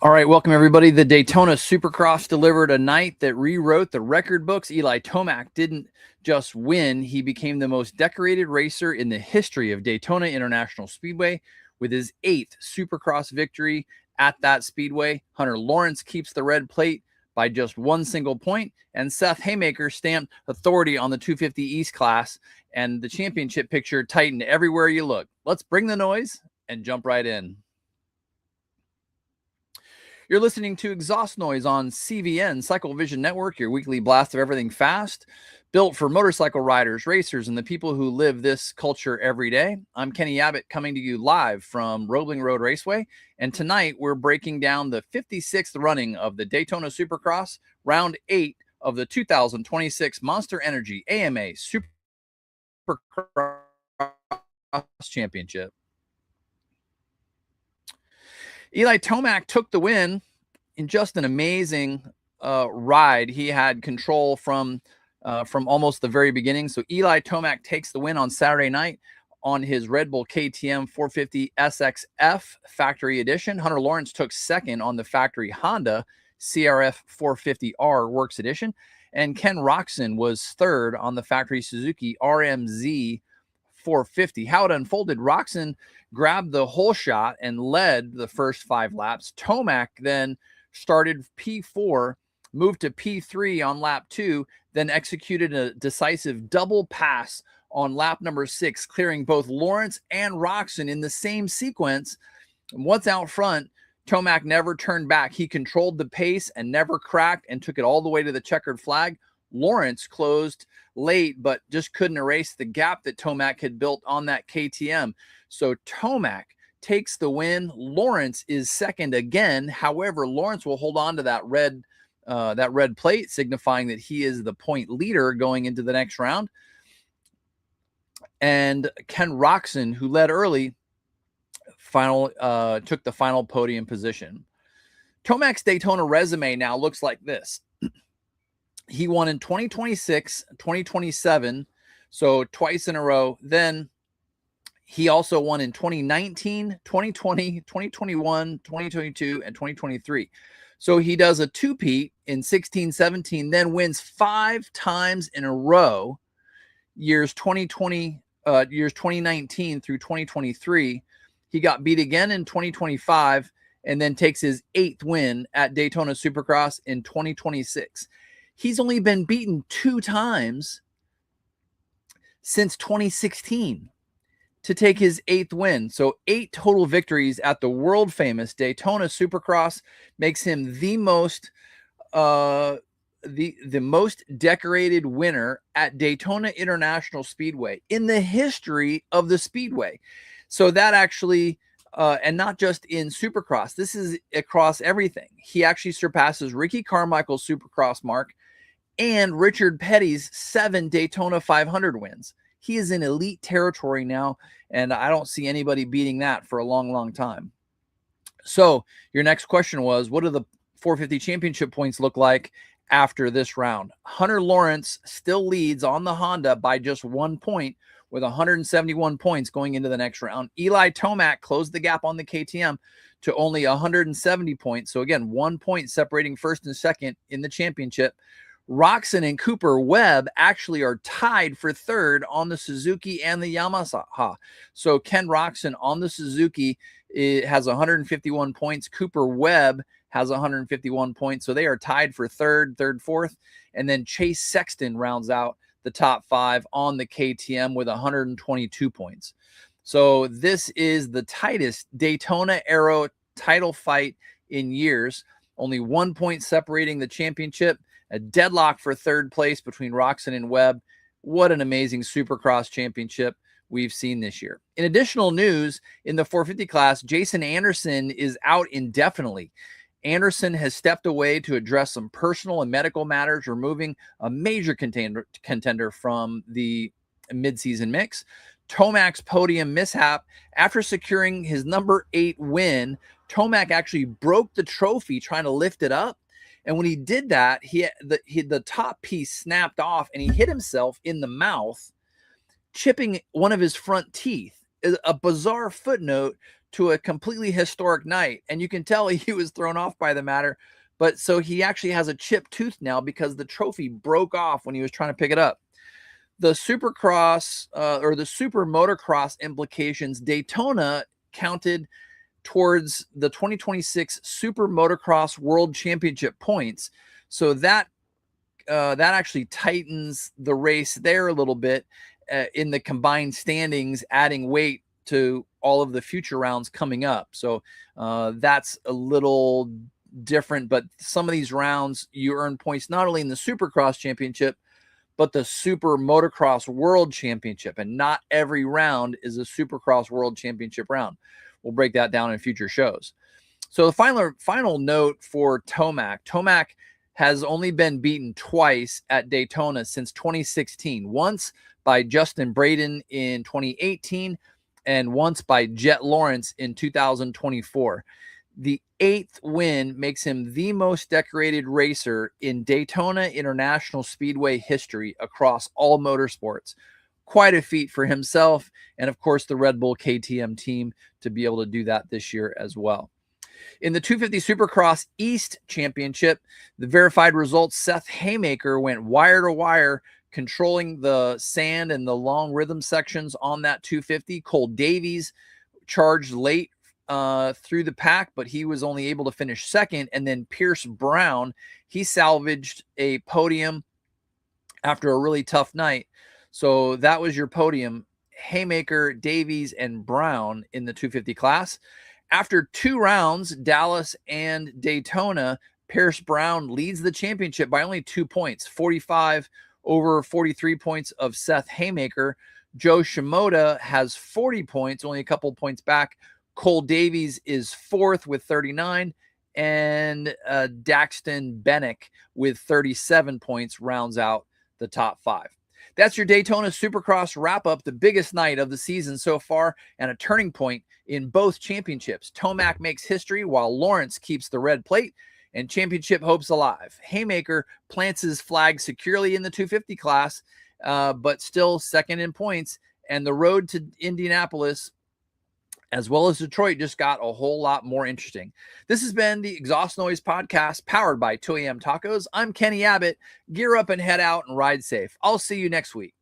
All right, welcome everybody. The Daytona Supercross delivered a night that rewrote the record books. Eli Tomac didn't just win, he became the most decorated racer in the history of Daytona International Speedway with his 8th Supercross victory at that speedway. Hunter Lawrence keeps the red plate by just one single point, and Seth Hammaker stamped authority on the 250 East class, and the championship picture tightened everywhere you look. Let's bring the noise and jump right in. You're listening to Exhaust Noise on CVN Cycle Vision Network, your weekly blast of everything fast, built for motorcycle riders, racers, and the people who live this culture every day. I'm Kenny Abbott coming to you live from ROEBLING ROAD RACEWay, and tonight we're breaking down the 56th running of the Daytona Supercross, round 8 of the 2026 Monster Energy AMA Supercross Championship. Eli Tomac took the win in just an amazing ride. He had control from almost the very beginning. So Eli Tomac takes the win on Saturday night on his Red Bull KTM 450 SXF Factory Edition. Hunter Lawrence took second on the factory Honda CRF 450R Works Edition. And Ken Roczen was third on the factory Suzuki RMZ 450. How it unfolded, Roczen grabbed the whole shot and led the first 5 laps. Tomac then started P4, moved to P3 on lap 2, then executed a decisive double pass on lap number 6, clearing both Lawrence and Roczen in the same sequence. Once out front, Tomac never turned back. He controlled the pace and never cracked and took it all the way to the checkered flag. Lawrence closed late, but just couldn't erase the gap that Tomac had built on that KTM. So Tomac takes the win. Lawrence is second again. However, Lawrence will hold on to that red plate, signifying that he is the point leader going into the next round. And Ken Roczen, who led early, took the final podium position. Tomac's Daytona resume now looks like this. He won in 2026, 2027, so twice in a row. Then he also won in 2019, 2020, 2021, 2022, and 2023. So he does a two-peat in 16, 17, then wins 5 times in a row, years 2019 through 2023. He got beat again in 2025, and then takes his 8th win at Daytona Supercross in 2026. He's only been beaten 2 times since 2016 to take his 8th win. So 8 total victories at the world famous Daytona Supercross makes him the most decorated winner at Daytona International Speedway in the history of the Speedway. So that actually, and not just in Supercross, this is across everything. He actually surpasses Ricky Carmichael's Supercross mark and Richard Petty's 7 Daytona 500 wins. He is in elite territory now, and I don't see anybody beating that for a long, long time. So your next question was, what do the 450 championship points look like after this round? Hunter Lawrence still leads on the Honda by just 1 point with 171 points going into the next round. Eli Tomac closed the gap on the KTM to only 170 points. So again, 1 point separating first and second in the championship. Roczen and Cooper Webb actually are tied for third on the Suzuki and the Yamaha. So Ken Roczen on the Suzuki has 151 points. Cooper Webb has 151 points. So they are tied for third, fourth. And then Chase Sexton rounds out the top 5 on the KTM with 122 points. So this is the tightest Daytona Aero title fight in years. Only 1 point separating the championship. A deadlock for third place between Roczen and Webb. What an amazing Supercross championship we've seen this year. In additional news, in the 450 class, Jason Anderson is out indefinitely. Anderson has stepped away to address some personal and medical matters, removing a major contender from the midseason mix. Tomac's podium mishap. After securing his number 8 win, Tomac actually broke the trophy trying to lift it up. And when he did that, the top piece snapped off and he hit himself in the mouth, chipping one of his front teeth. A bizarre footnote to a completely historic night. And you can tell he was thrown off by the matter. But so he actually has a chipped tooth now because the trophy broke off when he was trying to pick it up. The Supercross or the Super Motocross implications, Daytona counted towards the 2026 Super Motocross World Championship points. So that actually tightens the race there a little bit in the combined standings, adding weight to all of the future rounds coming up. So that's a little different, but some of these rounds you earn points not only in the Supercross Championship, but the Super Motocross World Championship. And not every round is a Supercross World Championship round. We'll break that down in future shows. So the final note for Tomac. Tomac has only been beaten twice at Daytona since 2016. Once by Justin Braden in 2018 and once by Jet Lawrence in 2024. The 8th win makes him the most decorated racer in Daytona International Speedway history across all motorsports. Quite a feat for himself and, of course, the Red Bull KTM team to be able to do that this year as well. In the 250 Supercross East Championship, the verified results, Seth Hammaker went wire to wire, controlling the sand and the long rhythm sections on that 250. Cole Davies charged late through the pack, but he was only able to finish second. And then Pierce Brown, he salvaged a podium after a really tough night. So that was your podium: Hammaker, Davies, and Brown in the 250 class. After 2 rounds, Dallas and Daytona, Pierce Brown leads the championship by only 2 points, 45 over 43 points of Seth Hammaker. Joe Shimoda has 40 points, only a couple points back. Cole Davies is 4th with 39, and Daxton Bennick with 37 points rounds out the top 5. That's your Daytona Supercross wrap-up, the biggest night of the season so far and a turning point in both championships. Tomac makes history while Lawrence keeps the red plate and championship hopes alive. Hammaker plants his flag securely in the 250 class, but still second in points, and the road to Indianapolis as well as Detroit just got a whole lot more interesting. This has been the Exhaust Noise Podcast powered by 2AM Tacos. I'm Kenny Abbott. Gear up and head out and ride safe. I'll see you next week.